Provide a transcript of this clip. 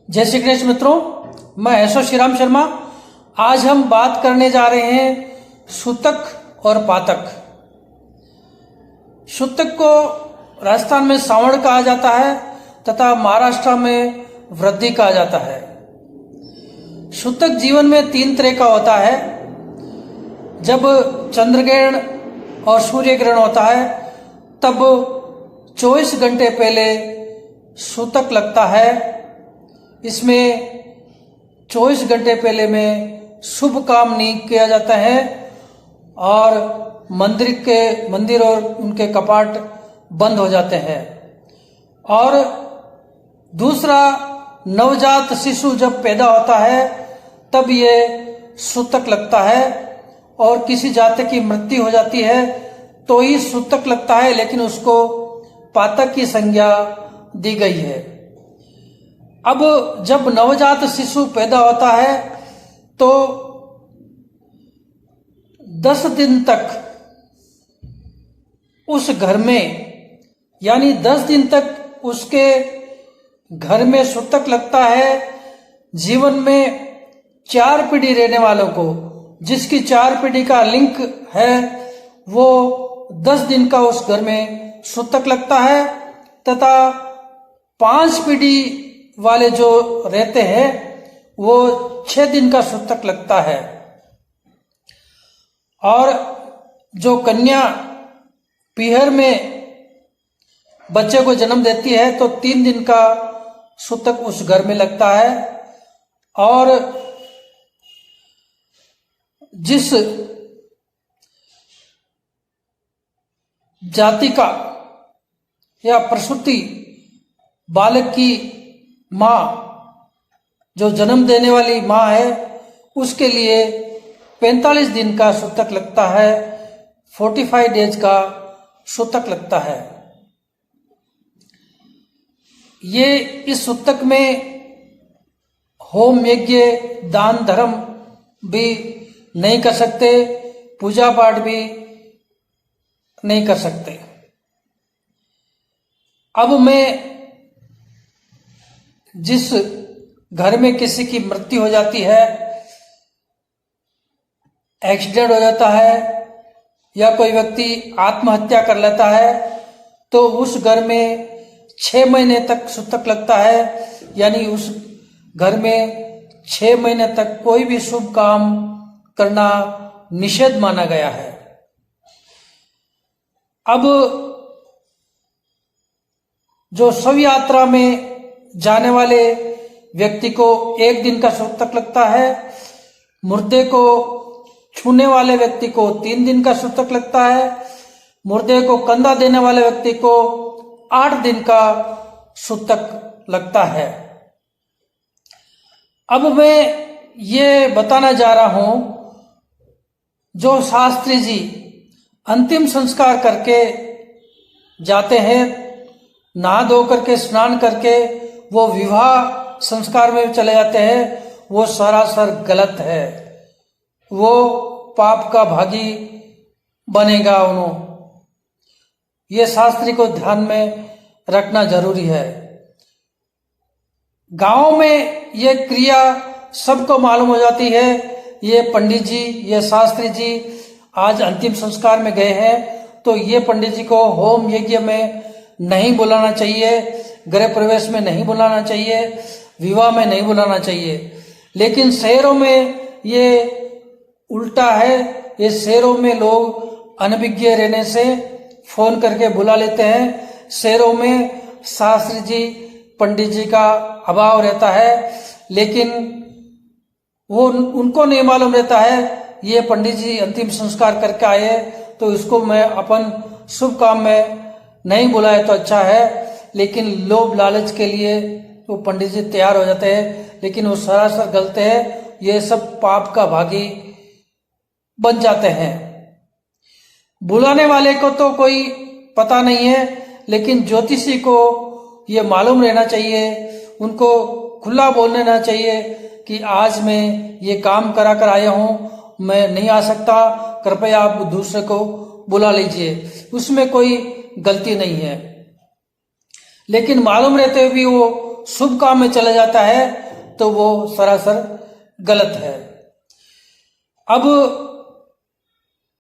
जय श्री कृष्ण मित्रों, मैं ऐशो श्रीराम शर्मा। आज हम बात करने जा रहे हैं सूतक और पातक। सूतक को राजस्थान में सावण कहा जाता है तथा महाराष्ट्र में वृद्धि कहा जाता है। सूतक जीवन में 3 तरह का होता है। जब चंद्रग्रहण और सूर्य ग्रहण होता है तब 24 घंटे पहले सूतक लगता है। इसमें 24 घंटे पहले में शुभ काम नहीं किया जाता है और मंदिर और उनके कपाट बंद हो जाते हैं। और दूसरा, नवजात शिशु जब पैदा होता है तब ये सूतक लगता है और किसी जातक की मृत्यु हो जाती है तो ही सूतक लगता है, लेकिन उसको पातक की संज्ञा दी गई है। अब जब नवजात शिशु पैदा होता है तो 10 दिन तक उस घर में, यानी 10 दिन तक उसके घर में सूतक लगता है। जीवन में 4 पीढ़ी रहने वालों को, जिसकी 4 पीढ़ी का लिंक है, वो 10 दिन का उस घर में सूतक लगता है तथा 5 पीढ़ी वाले जो रहते हैं वो 6 दिन का सूतक लगता है। और जो कन्या पीहर में बच्चे को जन्म देती है तो 3 दिन का सूतक उस घर में लगता है। और जिस जाति का या प्रसूति बालक की माँ, जो जन्म देने वाली माँ है, उसके लिए 45 दिन का सूतक लगता है, 45 डेज का सूतक लगता है। ये इस सूतक में होम यज्ञ, दान धर्म भी नहीं कर सकते, पूजा पाठ भी नहीं कर सकते। अब मैं जिस घर में किसी की मृत्यु हो जाती है, एक्सीडेंट हो जाता है या कोई व्यक्ति आत्महत्या कर लेता है तो उस घर में 6 महीने तक सूतक लगता है। यानी उस घर में 6 महीने तक कोई भी शुभ काम करना निषेध माना गया है। अब जो शव यात्रा में जाने वाले व्यक्ति को 1 दिन का सूतक लगता है, मुर्दे को छूने वाले व्यक्ति को 3 दिन का सूतक लगता है, मुर्दे को कंधा देने वाले व्यक्ति को 8 दिन का सूतक लगता है। अब मैं ये बताना जा रहा हूं, जो शास्त्री जी अंतिम संस्कार करके जाते हैं, नहा धो करके स्नान करके वो विवाह संस्कार में चले जाते हैं, वो सरासर गलत है। वो पाप का भागी बनेगा। ये शास्त्री को ध्यान में रखना जरूरी है। गांव में ये क्रिया सबको मालूम हो जाती है। ये पंडित जी, ये शास्त्री जी आज अंतिम संस्कार में गए हैं तो ये पंडित जी को होम यज्ञ में नहीं बुलाना चाहिए, गृह प्रवेश में नहीं बुलाना चाहिए, विवाह में नहीं बुलाना चाहिए। लेकिन शहरों में ये उल्टा है। ये शहरों में लोग अनभिज्ञ रहने से फोन करके बुला लेते हैं। शहरों में शास्त्री जी, पंडित जी का अभाव रहता है, लेकिन वो उनको नहीं मालूम रहता है ये पंडित जी अंतिम संस्कार करके आए तो इसको मैं अपन शुभ काम में नहीं बुलाए तो अच्छा है। लेकिन लोभ लालच के लिए वो पंडित जी तैयार हो जाते हैं, लेकिन वो सरासर गलत है। ये सब पाप का भागी बन जाते हैं। बुलाने वाले को तो कोई पता नहीं है, लेकिन ज्योतिषी को ये मालूम रहना चाहिए, उनको खुला बोल देना चाहिए कि आज मैं ये काम करा कर आया हूं, मैं नहीं आ सकता, कृपया आप दूसरे को बुला लीजिए। उसमें कोई गलती नहीं है। लेकिन मालूम रहते हुए भी वो शुभ काम में चला जाता है तो वो सरासर गलत है। अब